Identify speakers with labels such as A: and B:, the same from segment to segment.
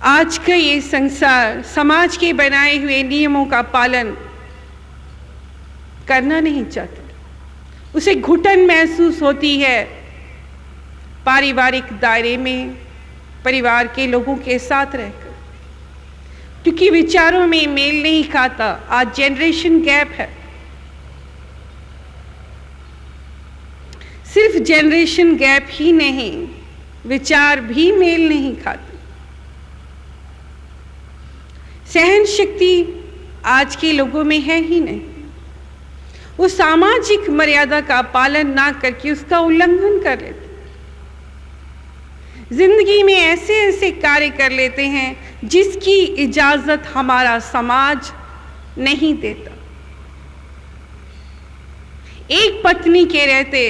A: आज का ये संसार समाज के बनाए हुए नियमों का पालन करना नहीं चाहता। उसे घुटन महसूस होती है पारिवारिक दायरे में परिवार के लोगों के साथ रहकर, क्योंकि विचारों में मेल नहीं खाता। आज जनरेशन गैप है। सिर्फ जनरेशन गैप ही नहीं, विचार भी मेल नहीं खाते। सहन शक्ति आज के लोगों में है ही नहीं। वो सामाजिक मर्यादा का पालन ना करके उसका उल्लंघन कर लेते, जिंदगी में ऐसे ऐसे कार्य कर लेते हैं जिसकी इजाजत हमारा समाज नहीं देता। एक पत्नी के रहते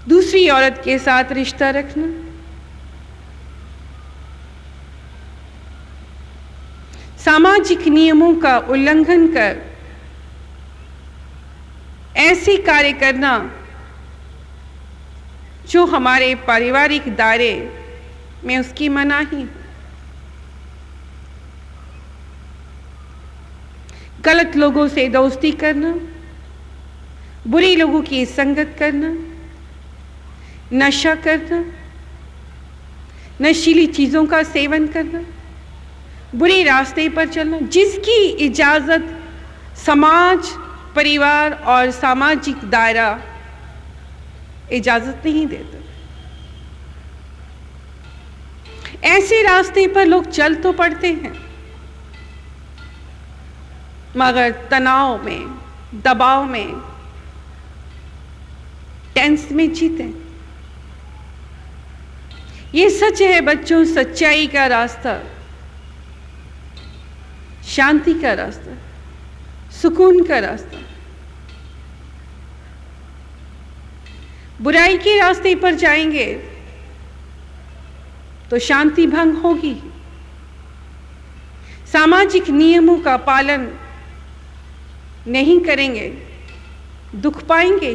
A: दूसरी औरत के साथ रिश्ता रखना, सामाजिक नियमों का उल्लंघन कर ऐसे कार्य करना जो हमारे पारिवारिक दायरे में उसकी मनाही। गलत लोगों से दोस्ती करना, बुरे लोगों की संगत करना, नशा करना, नशीली चीजों का सेवन करना, बुरे रास्ते पर चलना, जिसकी इजाजत समाज, परिवार और सामाजिक दायरा इजाजत नहीं देता। ऐसे रास्ते पर लोग चल तो पड़ते हैं, मगर तनाव में, दबाव में, टेंस में जीते। ये सच है बच्चों, सच्चाई का रास्ता, शांति का रास्ता, सुकून का रास्ता। बुराई के रास्ते पर जाएंगे तो शांति भंग होगी, सामाजिक नियमों का पालन नहीं करेंगे, दुख पाएंगे।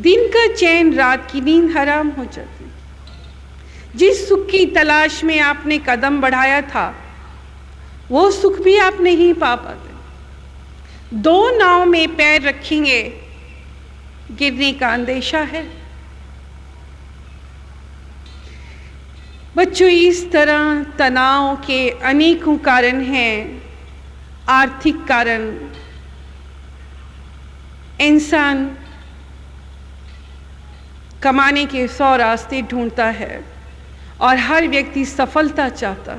A: दिन का चैन, रात की नींद हराम हो जाती। जिस सुख की तलाश में आपने कदम बढ़ाया था वो सुख भी आप नहीं पा पाते। दो नाव में पैर रखेंगे, गिरने का अंदेशा है। बच्चों, इस तरह तनाव के अनेकों कारण हैं। आर्थिक कारण, इंसान कमाने के 100 रास्ते ढूंढता है और हर व्यक्ति सफलता चाहता।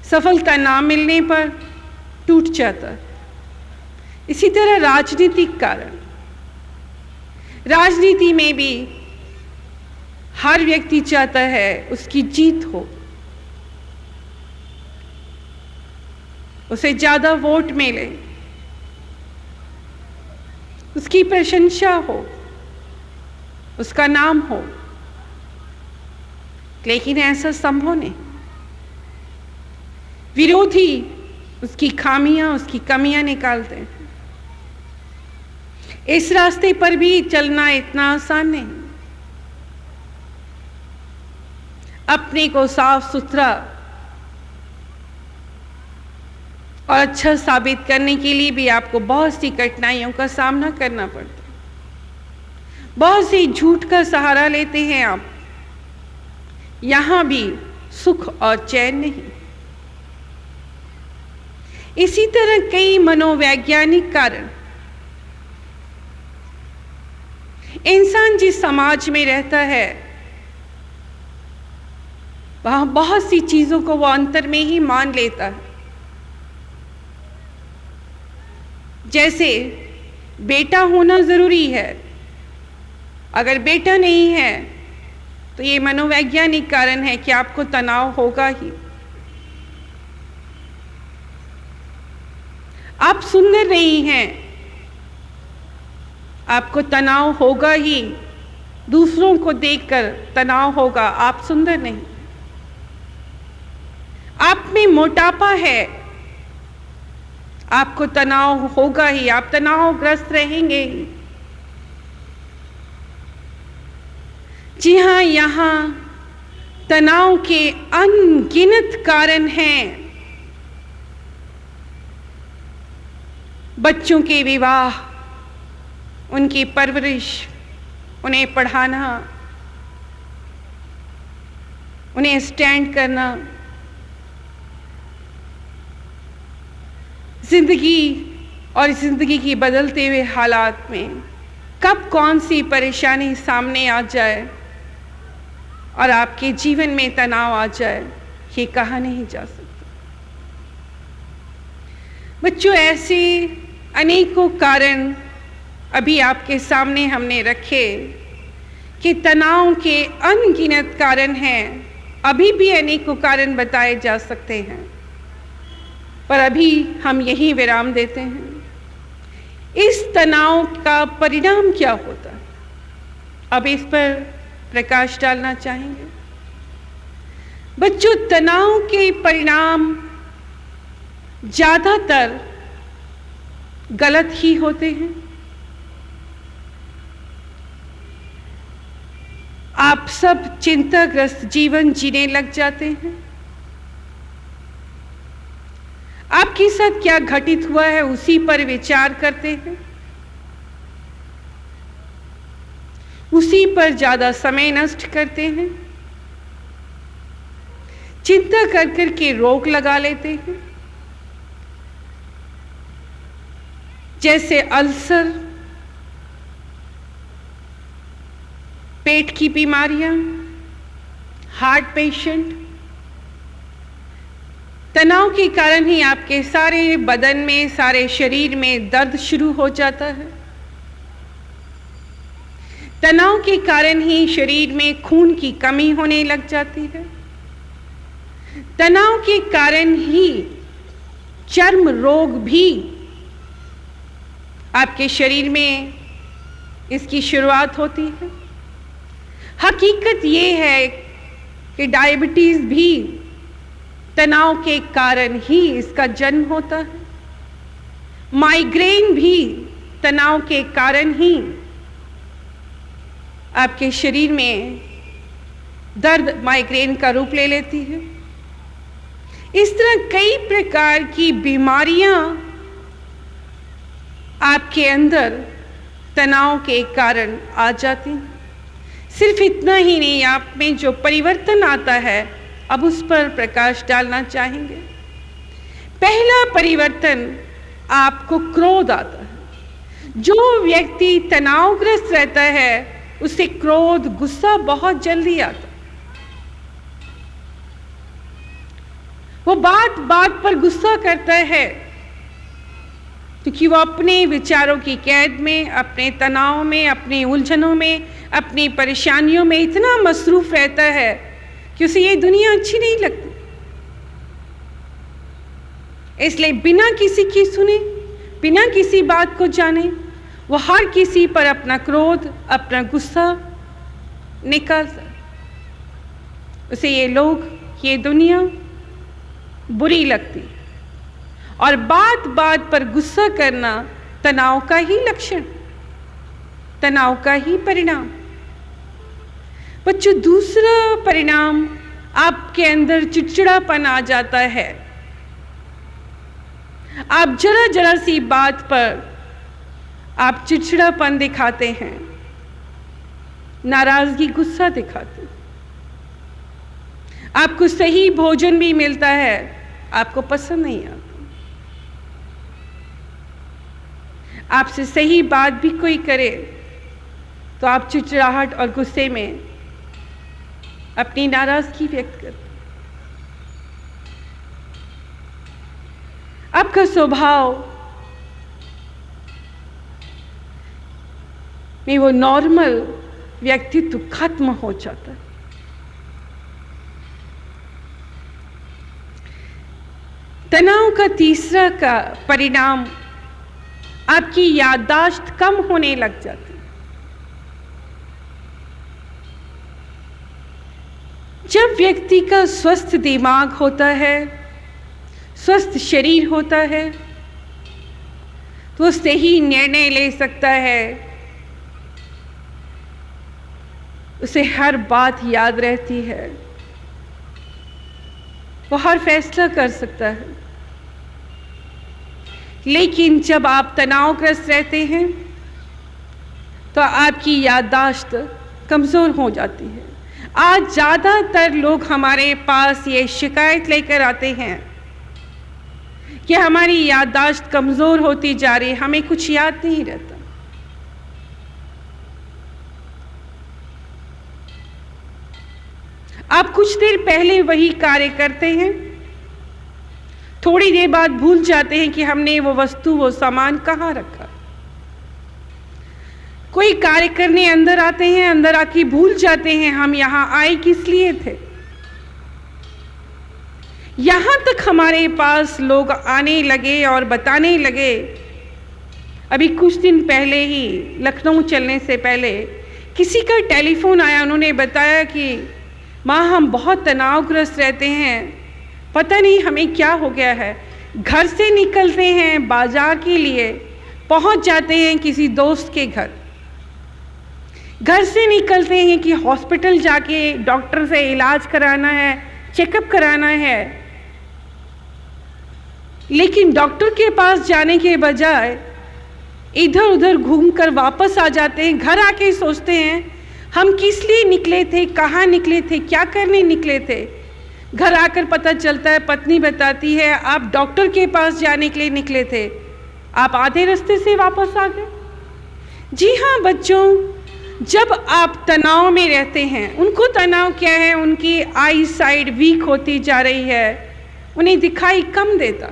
A: सफलता ना मिलने पर टूट जाता। इसी तरह राजनीतिक कारण, राजनीति में भी हर व्यक्ति चाहता है उसकी जीत हो, उसे ज्यादा वोट मिले, उसकी प्रशंसा हो, उसका नाम हो। लेकिन ऐसा संभव नहीं। विरोधी उसकी खामियां, उसकी कमियां निकालते हैं। इस रास्ते पर भी चलना इतना आसान नहीं। अपने को साफ सुथरा और अच्छा साबित करने के लिए भी आपको बहुत सी कठिनाइयों का सामना करना पड़ता है। बहुत सी झूठ का सहारा लेते हैं आप, यहां भी सुख और चैन नहीं। इसी तरह कई मनोवैज्ञानिक कारण, इंसान जिस समाज में रहता है वहां बहुत सी चीजों को वो अंतर में ही मान लेता है। जैसे बेटा होना जरूरी है, अगर बेटा नहीं है तो ये मनोवैज्ञानिक कारण है कि आपको तनाव होगा ही। आप सुंदर नहीं हैं, आपको तनाव होगा ही। दूसरों को देखकर तनाव होगा, आप सुंदर नहीं। आप में मोटापा है, आपको तनाव होगा ही, आप तनावग्रस्त रहेंगे ही। जी हाँ, यहाँ तनाव के अनगिनत कारण हैं। बच्चों के विवाह, उनकी परवरिश, उन्हें पढ़ाना, उन्हें स्टैंड करना, जिंदगी और जिंदगी की बदलते हुए हालात में कब कौन सी परेशानी सामने आ जाए और आपके जीवन में तनाव आ जाए, ये कहा नहीं जा सकता। बच्चों, ऐसे अनेकों कारण अभी आपके सामने हमने रखे कि तनाव के अनगिनत कारण हैं। अभी भी अनेकों कारण बताए जा सकते हैं, पर अभी हम यही विराम देते हैं। इस तनाव का परिणाम क्या होता है, अब इस पर प्रकाश डालना चाहेंगे। बच्चों, तनाव के परिणाम ज्यादातर गलत ही होते हैं। आप सब चिंताग्रस्त जीवन जीने लग जाते हैं। आपके साथ क्या घटित हुआ है उसी पर विचार करते हैं, उसी पर ज्यादा समय नष्ट करते हैं, चिंता कर कर के रोक लगा लेते हैं, जैसे अल्सर, पेट की बीमारियां, हार्ट पेशेंट। तनाव के कारण ही आपके सारे बदन में, सारे शरीर में दर्द शुरू हो जाता है। तनाव के कारण ही शरीर में खून की कमी होने लग जाती है। तनाव के कारण ही चर्म रोग भी आपके शरीर में इसकी शुरुआत होती है। हकीकत ये है कि डायबिटीज भी तनाव के कारण ही इसका जन्म होता है। माइग्रेन भी तनाव के कारण ही आपके शरीर में दर्द माइग्रेन का रूप ले लेती है। इस तरह कई प्रकार की बीमारियां आपके अंदर तनाव के कारण आ जाती हैं। सिर्फ इतना ही नहीं, आप में जो परिवर्तन आता है, अब उस पर प्रकाश डालना चाहेंगे। पहला परिवर्तन, आपको क्रोध आता है। जो व्यक्ति तनावग्रस्त रहता है उसे क्रोध, गुस्सा बहुत जल्दी आता है। वो बात बात पर गुस्सा करता है क्योंकि वो अपने विचारों की कैद में, अपने तनाव में, अपनी उलझनों में, अपनी परेशानियों में इतना मसरूफ रहता है कि उसे ये दुनिया अच्छी नहीं लगती। इसलिए बिना किसी की सुने, बिना किसी बात को जाने, वो हर किसी पर अपना क्रोध, अपना गुस्सा निकालता। उसे ये लोग, ये दुनिया बुरी लगती। और बात बात पर गुस्सा करना तनाव का ही लक्षण, तनाव का ही परिणाम। बच्चों, दूसरा परिणाम, आपके अंदर चिड़चिड़ापन आ जाता है। आप जरा जरा सी बात पर आप चिड़चिड़ापन दिखाते हैं, नाराजगी, गुस्सा दिखाते हैं। आपको सही भोजन भी मिलता है, आपको पसंद नहीं आता। आपसे सही बात भी कोई करे तो आप चिड़चिड़ाहट और गुस्से में अपनी नाराजगी व्यक्त करते। आपका स्वभाव में वो नॉर्मल व्यक्तित्व खत्म हो जाता है। तनाव का तीसरा का परिणाम, आपकी याददाश्त कम होने लग जाती है। जब व्यक्ति का स्वस्थ दिमाग होता है, स्वस्थ शरीर होता है, तो सही निर्णय ले सकता है, उसे हर बात याद रहती है, वो हर फैसला कर सकता है। लेकिन जब आप तनावग्रस्त रहते हैं तो आपकी याददाश्त कमज़ोर हो जाती है। आज ज़्यादातर लोग हमारे पास ये शिकायत लेकर आते हैं कि हमारी याददाश्त कमज़ोर होती जा रही है, हमें कुछ याद नहीं रहता। आप कुछ देर पहले वही कार्य करते हैं, थोड़ी देर बाद भूल जाते हैं कि हमने वो वस्तु, वो सामान कहाँ रखा। कोई कार्य करने अंदर आते हैं, अंदर आके भूल जाते हैं हम यहाँ आए किस लिए थे। यहाँ तक हमारे पास लोग आने लगे और बताने लगे। अभी कुछ दिन पहले ही लखनऊ चलने से पहले किसी का टेलीफोन आया, उन्होंने बताया कि माँ हम बहुत तनावग्रस्त रहते हैं, पता नहीं हमें क्या हो गया है। घर से निकलते हैं बाजार के लिए, पहुंच जाते हैं किसी दोस्त के घर, घर से निकलते हैं कि हॉस्पिटल जाके डॉक्टर से इलाज कराना है, चेकअप कराना है। लेकिन डॉक्टर के पास जाने के बजाय इधर उधर घूमकर वापस आ जाते हैं। घर आके सोचते हैं हम किस लिए निकले थे, कहाँ निकले थे, क्या करने निकले थे। घर आकर पता चलता है, पत्नी बताती है आप डॉक्टर के पास जाने के लिए निकले थे, आप आधे रास्ते से वापस आ गए। जी हाँ बच्चों, जब आप तनाव में रहते हैं, उनको तनाव क्या है, उनकी आई साइड वीक होती जा रही है, उन्हें दिखाई कम देता,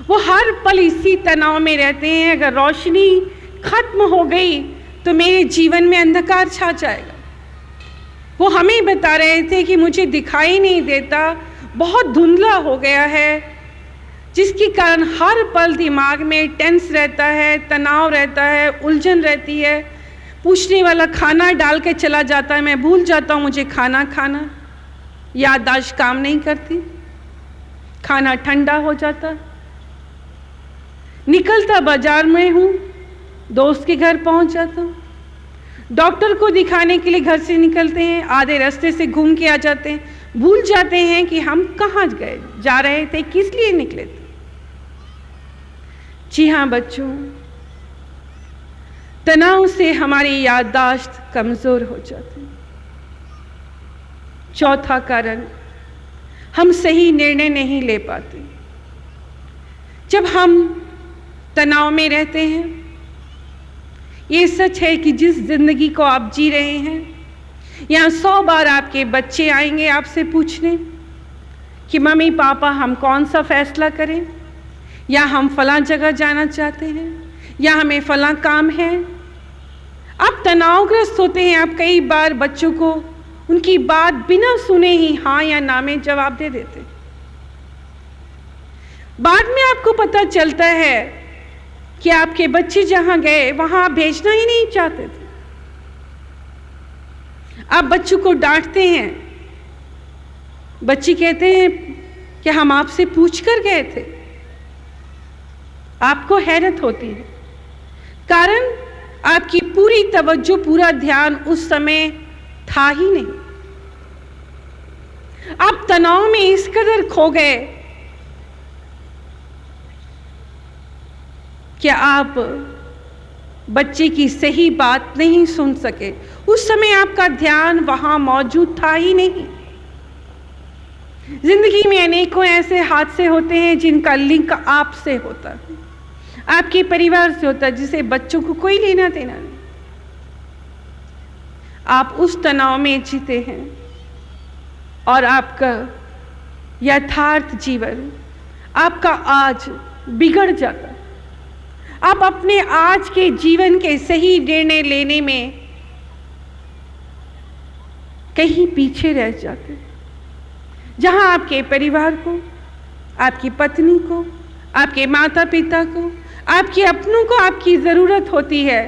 A: वो हर पल इसी तनाव में रहते हैं। अगर रोशनी खत्म हो गई तो मेरे जीवन में अंधकार छा जाएगा। वो हमें बता रहे थे कि मुझे दिखाई नहीं देता, बहुत धुंधला हो गया है, जिसके कारण हर पल दिमाग में टेंस रहता है, तनाव रहता है, उलझन रहती है। पूछने वाला खाना डाल के चला जाता है, मैं भूल जाता हूँ मुझे खाना खाना, याददाश्त काम नहीं करती, खाना ठंडा हो जाता। निकलता बाजार में हूँ, दोस्त के घर पहुँच जाता हूँ, डॉक्टर को दिखाने के लिए घर से निकलते हैं, आधे रास्ते से घूम के आ जाते हैं, भूल जाते हैं कि हम कहाँ गए, जा रहे थे, किस लिए निकले थे। जी हाँ बच्चों, तनाव से हमारी याददाश्त कमजोर हो जाती है। चौथा कारण, हम सही निर्णय नहीं ले पाते। जब हम तनाव में रहते हैं, ये सच है कि जिस जिंदगी को आप जी रहे हैं, यहाँ 100 बार आपके बच्चे आएंगे आपसे पूछने कि मम्मी पापा हम कौन सा फैसला करें, या हम फलां जगह जाना चाहते हैं, या हमें फलां काम है। आप तनावग्रस्त होते हैं, आप कई बार बच्चों को उनकी बात बिना सुने ही हाँ या ना में जवाब दे देते। बाद में आपको पता चलता है कि आपके बच्चे जहां गए वहां आप भेजना ही नहीं चाहते थे। आप बच्चों को डांटते हैं, बच्चे कहते हैं कि हम आपसे पूछ कर गए थे। आपको हैरत होती है, कारण आपकी पूरी तवज्जो, पूरा ध्यान उस समय था ही नहीं। आप तनाव में इस कदर खो गए कि आप बच्चे की सही बात नहीं सुन सके। उस समय आपका ध्यान वहां मौजूद था ही नहीं। जिंदगी में अनेकों ऐसे हादसे होते हैं जिनका लिंक आपसे होता है, आपके परिवार से होता है, जिसे बच्चों को कोई लेना देना नहीं। आप उस तनाव में जीते हैं और आपका यथार्थ जीवन, आपका आज बिगड़ जाता है। आप अपने आज के जीवन के सही निर्णय लेने में कहीं पीछे रह जाते हैं। जहां आपके परिवार को, आपकी पत्नी को, आपके माता पिता को, आपके अपनों को आपकी ज़रूरत होती है,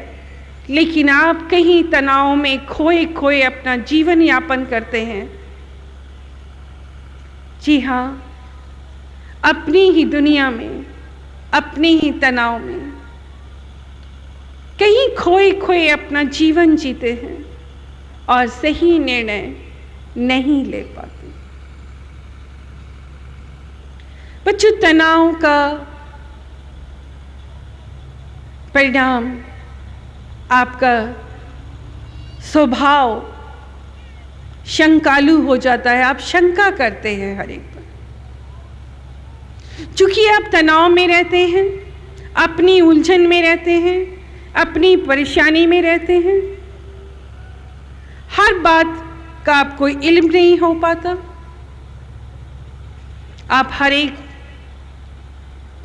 A: लेकिन आप कहीं तनाव में खोए खोए अपना जीवन यापन करते हैं। जी हाँ, अपनी ही दुनिया में, अपने ही तनाव में कहीं खोए खोए अपना जीवन जीते हैं। और सही निर्णय नहीं ले पाते। बच्चों, तनाव का परिणाम आपका स्वभाव शंकालु हो जाता है। आप शंका करते हैं हर एक पर। चूंकि आप तनाव में रहते हैं, अपनी उलझन में रहते हैं, अपनी परेशानी में रहते हैं, हर बात का आपको इल्म नहीं हो पाता। आप हर एक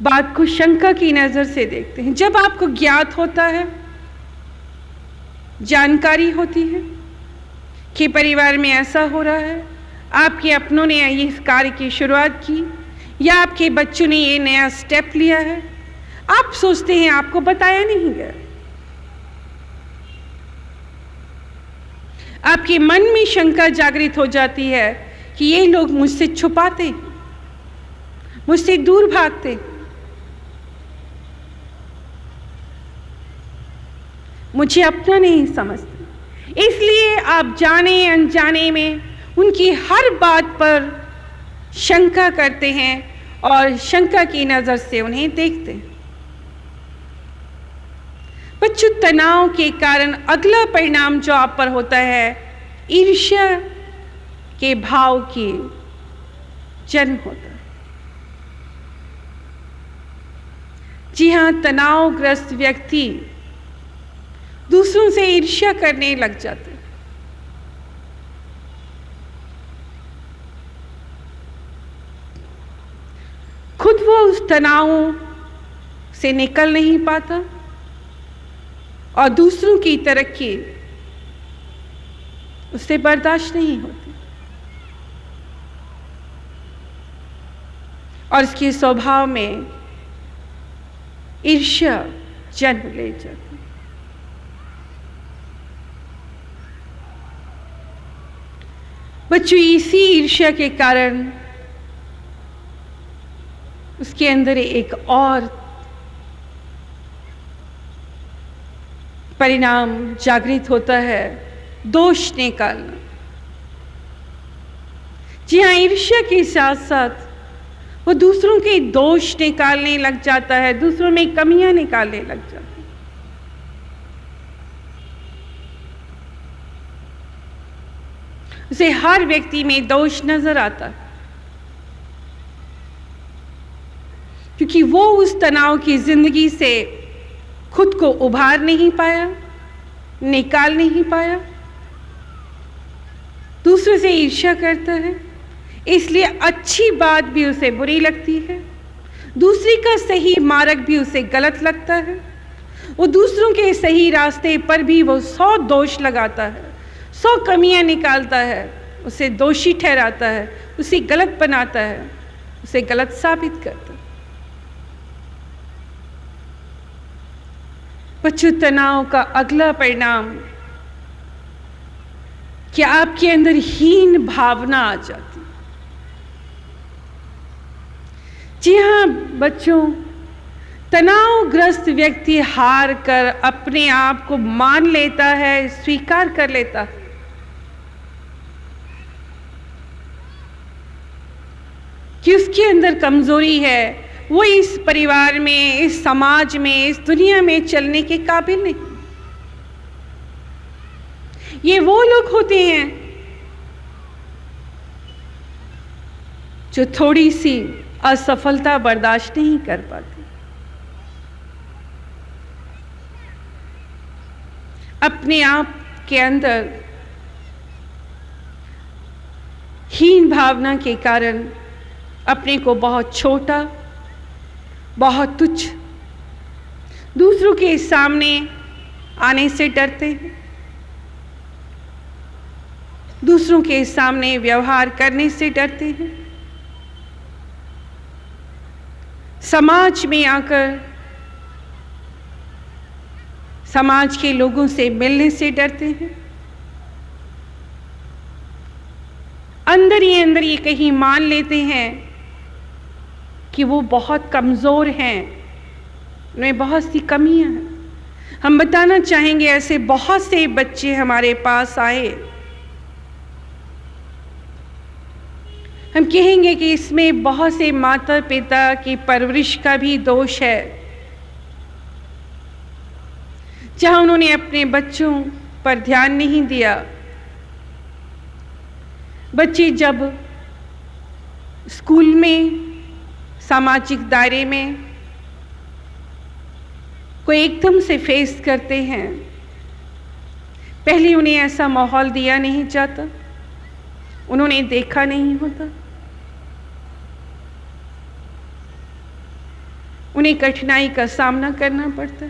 A: बात को शंका की नजर से देखते हैं। जब आपको ज्ञात होता है, जानकारी होती है कि परिवार में ऐसा हो रहा है, आपके अपनों ने इस कार्य की शुरुआत की या आपके बच्चों ने ये नया स्टेप लिया है, आप सोचते हैं आपको बताया नहीं गया। आपके मन में शंका जागृत हो जाती है कि ये लोग मुझसे छुपाते, मुझसे दूर भागते, मुझे अपना नहीं समझते। इसलिए आप जाने अनजाने में उनकी हर बात पर शंका करते हैं और शंका की नजर से उन्हें देखते हैं। बच्चों, तनाव के कारण अगला परिणाम जो आप पर होता है, ईर्ष्या के भाव की जन्म होता है। जी हां, तनावग्रस्त व्यक्ति दूसरों से ईर्ष्या करने लग जाते हैं। खुद वो उस तनाव से निकल नहीं पाता और दूसरों की तरक्की उससे बर्दाश्त नहीं होती और इसके स्वभाव में ईर्ष्या जन्म ले जाती। बच्चों, इसी ईर्ष्या के कारण उसके अंदर एक और परिणाम जागृत होता है, दोष निकालना। जी हाँ, ईर्ष्या के साथ साथ वो दूसरों के दोष निकालने लग जाता है, दूसरों में कमियां निकालने लग जाता है। उसे हर व्यक्ति में दोष नजर आता है क्योंकि वो उस तनाव की जिंदगी से खुद को उभार नहीं पाया, निकाल नहीं पाया, दूसरों से ईर्ष्या करता है, इसलिए अच्छी बात भी उसे बुरी लगती है, दूसरी का सही मार्ग भी उसे गलत लगता है, वो दूसरों के सही रास्ते पर भी वो 100 दोष लगाता है, 100 कमियां निकालता है, उसे दोषी ठहराता है, उसे गलत बनाता है, उसे गलत साबित करता है। बच्चों, तनाव का अगला परिणाम कि आपके अंदर हीन भावना आ जाती। जी हाँ बच्चों, तनावग्रस्त व्यक्ति हार कर अपने आप को मान लेता है, स्वीकार कर लेता है कि उसके अंदर कमजोरी है, वो इस परिवार में, इस समाज में, इस दुनिया में चलने के काबिल नहीं। ये वो लोग होते हैं जो थोड़ी सी असफलता बर्दाश्त नहीं कर पाते, अपने आप के अंदर हीन भावना के कारण अपने को बहुत छोटा, बहुत तुच्छ, दूसरों के सामने आने से डरते हैं, दूसरों के सामने व्यवहार करने से डरते हैं, समाज में आकर समाज के लोगों से मिलने से डरते हैं, अंदर ही अंदर ये कहीं मान लेते हैं कि वो बहुत कमज़ोर हैं, उनमें बहुत सी कमियां हैं। हम बताना चाहेंगे ऐसे बहुत से बच्चे हमारे पास आए हम कहेंगे कि इसमें बहुत से माता पिता की परवरिश का भी दोष है, जहां उन्होंने अपने बच्चों पर ध्यान नहीं दिया। बच्चे जब स्कूल में, सामाजिक दायरे में कोई एकदम से फेस करते हैं, पहले उन्हें ऐसा माहौल दिया नहीं जाता, उन्होंने देखा नहीं होता, उन्हें कठिनाई का सामना करना पड़ता।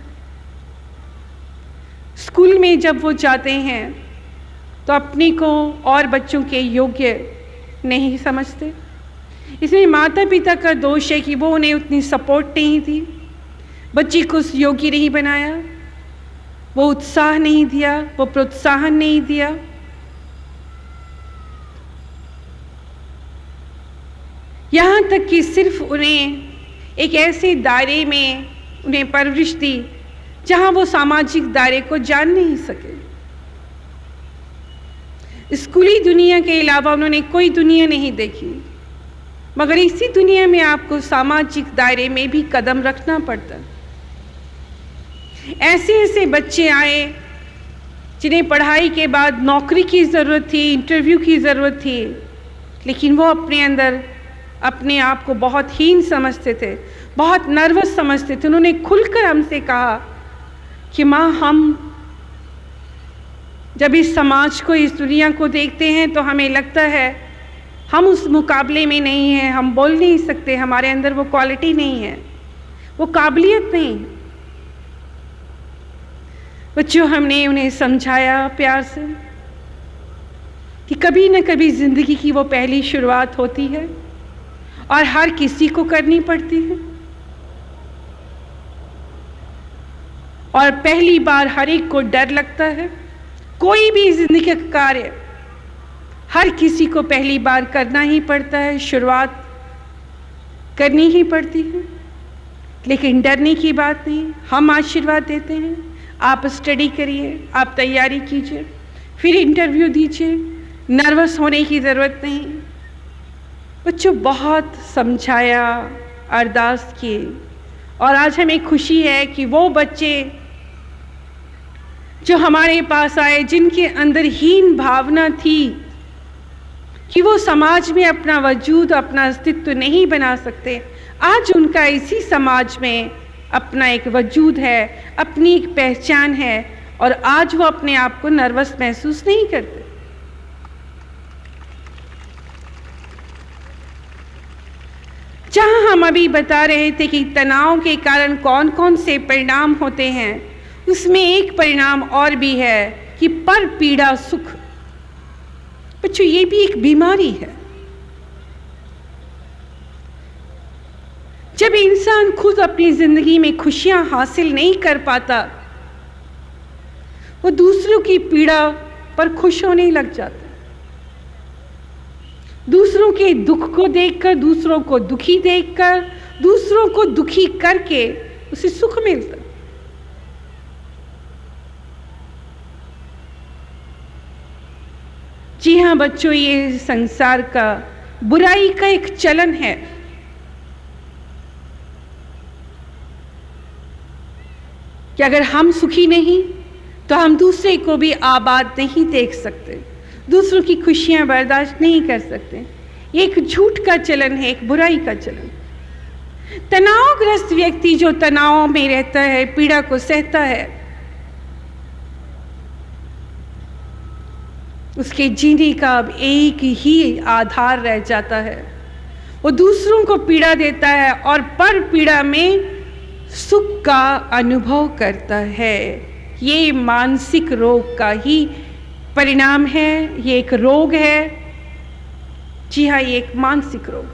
A: स्कूल में जब वो जाते हैं तो अपने को और बच्चों के योग्य नहीं समझते। इसमें माता पिता का दोष है कि वो उन्हें उतनी सपोर्ट नहीं दी, बच्चे को उस योग्य नहीं बनाया, वो उत्साह नहीं दिया, वो प्रोत्साहन नहीं दिया। यहाँ तक कि सिर्फ उन्हें एक ऐसे दायरे में उन्हें परवरिश दी जहाँ वो सामाजिक दायरे को जान नहीं सके। स्कूली दुनिया के अलावा उन्होंने कोई दुनिया नहीं देखी, मगर इसी दुनिया में आपको सामाजिक दायरे में भी कदम रखना पड़ता। ऐसे ऐसे बच्चे आए जिन्हें पढ़ाई के बाद नौकरी की ज़रूरत थी, इंटरव्यू की ज़रूरत थी, लेकिन वो अपने अंदर अपने आप को बहुत हीन समझते थे, बहुत नर्वस समझते थे। उन्होंने खुलकर हमसे कहा कि माँ, हम जब इस समाज को, इस दुनिया को देखते हैं तो हमें लगता है हम उस मुकाबले में नहीं हैं, हम बोल नहीं सकते, हमारे अंदर वो क्वालिटी नहीं है, वो काबिलियत नहीं है। बच्चों, हमने उन्हें समझाया प्यार से कि कभी न कभी ज़िंदगी की वो पहली शुरुआत होती है और हर किसी को करनी पड़ती है, और पहली बार हर एक को डर लगता है। कोई भी जिंदगी का कार्य हर किसी को पहली बार करना ही पड़ता है, शुरुआत करनी ही पड़ती है, लेकिन डरने की बात नहीं। हम आशीर्वाद देते हैं, आप स्टडी करिए, आप तैयारी कीजिए, फिर इंटरव्यू दीजिए, नर्वस होने की ज़रूरत नहीं। बच्चों, बहुत समझाया, अरदास किए, और आज हमें खुशी है कि वो बच्चे जो हमारे पास आए, जिनके अंदर हीन भावना थी कि वो समाज में अपना वजूद, अपना अस्तित्व नहीं बना सकते, आज उनका इसी समाज में अपना एक वजूद है, अपनी एक पहचान है, और आज वो अपने आप को नर्वस महसूस नहीं करते। जहां हम अभी बता रहे थे कि तनाव के कारण कौन कौन से परिणाम होते हैं, उसमें एक परिणाम और भी है कि पर पीड़ा सुख। बच्चों, ये भी एक बीमारी है। जब इंसान खुद अपनी जिंदगी में खुशियां हासिल नहीं कर पाता, वो दूसरों की पीड़ा पर खुश होने लग जाता। दूसरों के दुख को देखकर, दूसरों को दुखी देखकर, दूसरों को दुखी करके उसे सुख मिलता। जी हाँ बच्चों, ये संसार का बुराई का एक चलन है। कि अगर हम सुखी नहीं तो हम दूसरे को भी आबाद नहीं देख सकते, दूसरों की खुशियां बर्दाश्त नहीं कर सकते। ये एक झूठ का चलन है, एक बुराई का चलन। तनावग्रस्त व्यक्ति जो तनाव में रहता है, पीड़ा को सहता है, उसके जीने का अब एक ही आधार रह जाता है, वो दूसरों को पीड़ा देता है और पर पीड़ा में सुख का अनुभव करता है। ये मानसिक रोग का ही परिणाम है, ये एक रोग है। जी हाँ, ये एक मानसिक रोग।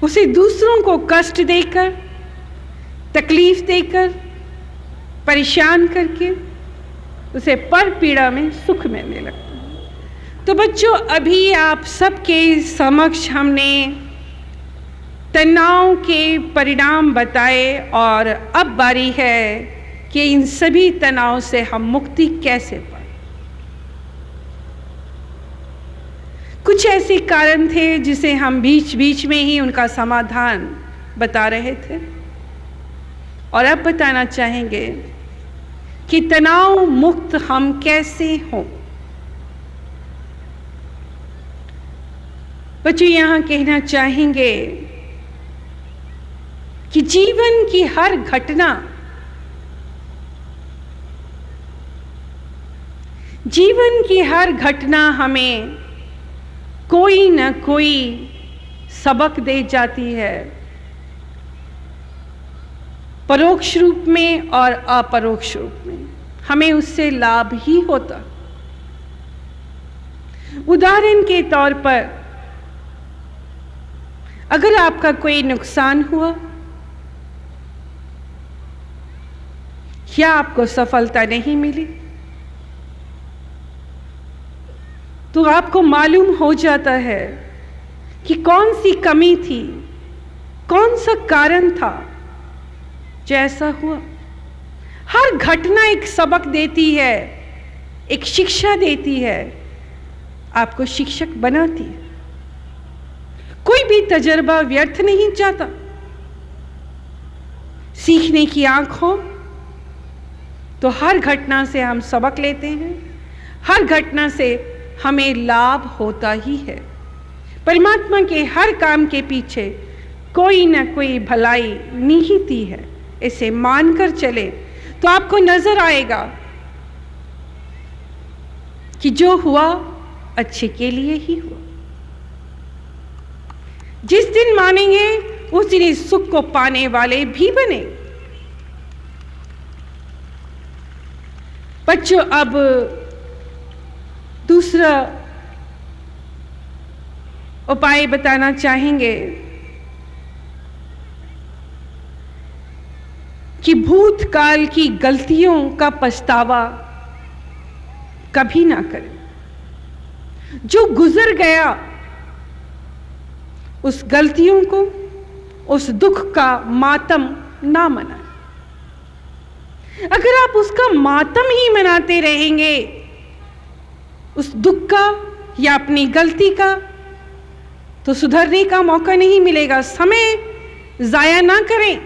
A: उसे दूसरों को कष्ट देकर, तकलीफ देकर, परेशान करके उसे पर पीड़ा में सुख मिलने लगता है। तो बच्चों, अभी आप सबके समक्ष हमने तनाव के परिणाम बताए, और अब बारी है कि इन सभी तनाव से हम मुक्ति कैसे पाएं। कुछ ऐसे कारण थे जिसे हम बीच बीच में ही उनका समाधान बता रहे थे, और अब बताना चाहेंगे कि तनाव मुक्त हम कैसे हों। बच्चों, यहाँ कहना चाहेंगे कि जीवन की हर घटना हमें कोई न कोई सबक दे जाती है, परोक्ष रूप में और अपरोक्ष रूप में हमें उससे लाभ ही होता। उदाहरण के तौर पर, अगर आपका कोई नुकसान हुआ या आपको सफलता नहीं मिली, तो आपको मालूम हो जाता है कि कौन सी कमी थी, कौन सा कारण था जो ऐसा हुआ। हर घटना एक सबक देती है, एक शिक्षा देती है, आपको शिक्षक बनाती है। कोई भी तजर्बा व्यर्थ नहीं जाता। सीखने की आंख हो तो हर घटना से हम सबक लेते हैं, हर घटना से हमें लाभ होता ही है। परमात्मा के हर काम के पीछे कोई ना कोई भलाई निहित ही है, इसे मानकर चले तो आपको नजर आएगा कि जो हुआ अच्छे के लिए ही हुआ। जिस दिन मानेंगे उस दिन इस सुख को पाने वाले भी बने। बच्चों, अब दूसरा उपाय बताना चाहेंगे कि भूतकाल की गलतियों का पछतावा कभी ना करें। जो गुजर गया उस गलतियों को, उस दुख का मातम ना मनाएं। अगर आप उसका मातम ही मनाते रहेंगे, उस दुख का या अपनी गलती का, तो सुधरने का मौका नहीं मिलेगा। समय जाया ना करें।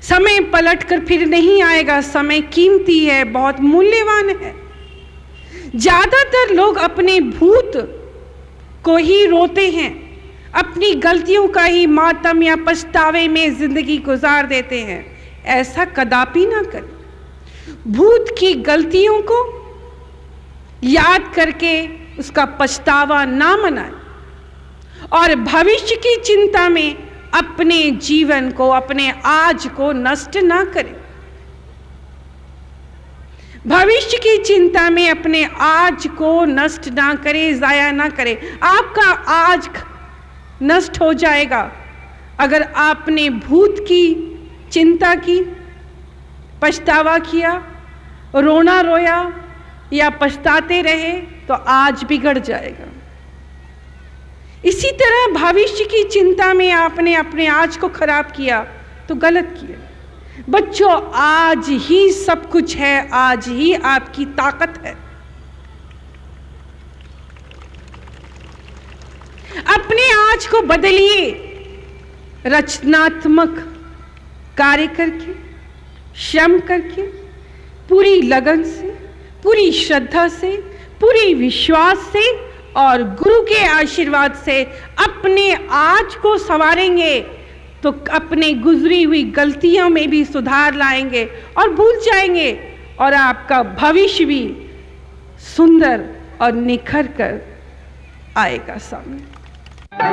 A: समय पलट कर फिर नहीं आएगा। समय कीमती है, बहुत मूल्यवान है। ज्यादातर लोग अपने भूत को ही रोते हैं, अपनी गलतियों का ही मातम या पछतावे में जिंदगी गुजार देते हैं। ऐसा कदापि ना करें। भूत की गलतियों को याद करके उसका पछतावा ना मनाएं और भविष्य की चिंता में अपने जीवन को, अपने आज को नष्ट ना करें। भविष्य की चिंता में अपने आज को नष्ट ना करें, जाया ना करें। आपका आज नष्ट हो जाएगा अगर आपने भूत की चिंता की, पछतावा किया, रोना रोया या पछताते रहे तो आज बिगड़ जाएगा। इसी तरह भविष्य की चिंता में आपने अपने आज को खराब किया तो गलत किया। बच्चों, आज ही सब कुछ है, आज ही आपकी ताकत है। अपने आज को बदलिए, रचनात्मक कार्य करके, श्रम करके, पूरी लगन से, पूरी श्रद्धा से, पूरी विश्वास से और गुरु के आशीर्वाद से अपने आज को संवारेंगे तो अपने गुजरी हुई गलतियों में भी सुधार लाएंगे और भूल जाएंगे, और आपका भविष्य भी सुंदर और निखर कर आएगा सामने।